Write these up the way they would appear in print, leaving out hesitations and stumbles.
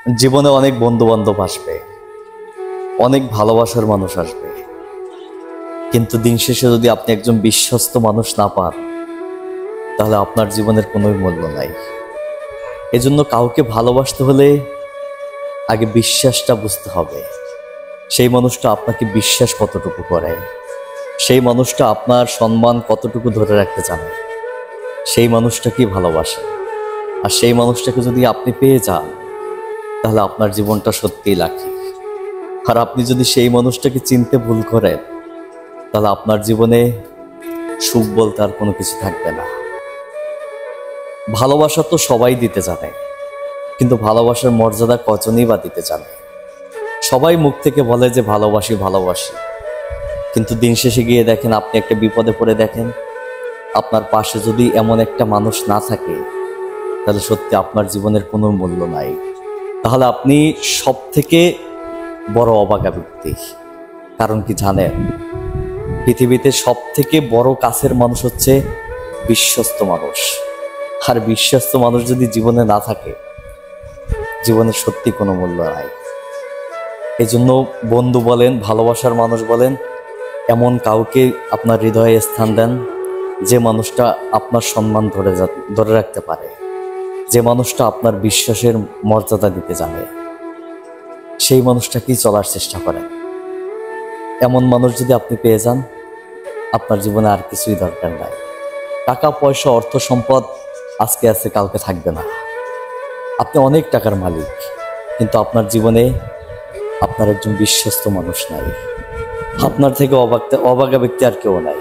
জীবনে অনেক বন্ধু বান্ধব আসবে, অনেক ভালোবাসার মানুষ আসবে, কিন্তু দিন শেষে যদি আপনি একজন বিশ্বস্ত মানুষ না পান, তাহলে আপনার জীবনের কোনো মূল্য নাই। এজন্য কাউকে ভালোবাসতে হলে আগে বিশ্বাসটা বুঝতে হবে। সেই মানুষটা আপনাকে বিশ্বাস কতটুকু করে, সেই মানুষটা আপনার সম্মান কতটুকু ধরে রাখতে জানে, সেই মানুষটাকেই ভালোবাসে। আর সেই মানুষটাকে যদি আপনি পেয়ে যান, তাহলে আপনার জীবনটা সত্যিই লাকি। আর আপনি যদি সেই মানুষটাকে চিনতে ভুল করেন, তাহলে আপনার জীবনে সুখ বলতে আর কোনো কিছু থাকবে না। ভালোবাসা তো সবাই দিতে জানে, কিন্তু ভালোবাসার মর্যাদা কজনই বা দিতে জানে। সবাই মুখ থেকে বলে যে ভালোবাসি ভালোবাসি, কিন্তু দিন শেষে গিয়ে দেখেন, আপনি একটা বিপদে পড়ে দেখেন, আপনার পাশে যদি এমন একটা মানুষ না থাকে, তাহলে সত্যি আপনার জীবনের কোনো মূল্য নাই। তাহলে আপনি সব থেকে বড় অভাগা ব্যক্তি। কারণ কি জানেন, পৃথিবীতে সব থেকে বড় কাছের মানুষ হচ্ছে বিশ্বস্ত মানুষ। আর বিশ্বস্ত মানুষ যদি জীবনে না থাকে, জীবনের সত্যি কোনো মূল্য নাই। এই জন্য বন্ধু বলেন, ভালোবাসার মানুষ বলেন, এমন কাউকে আপনার হৃদয়ে স্থান দেন, যে মানুষটা আপনার সম্মান ধরে রাখতে পারে, যে মানুষটা আপনার বিশ্বাসের মর্যাদা দিতে জানে, সেই মানুষটাকেই চলার চেষ্টা করেন। এমন মানুষ যদি আপনি পেয়ে যান, আপনার জীবনে আর কিছুই দরকার নাই। টাকা পয়সা অর্থ সম্পদ আজকে আছে, কালকে থাকবে না। আপনি অনেক টাকার মালিক, কিন্তু আপনার জীবনে আপনার একজন বিশ্বস্ত মানুষ নাই। আপনার থেকে অভাগা ব্যক্তি আর কেউ নাই।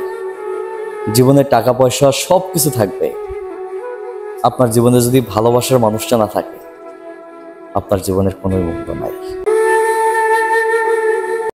জীবনে টাকা পয়সা সব কিছু থাকবে, আপনার জীবনে যদি ভালোবাসার মানুষটা না থাকে, আপনার জীবনের কোনো মূল্য নাই।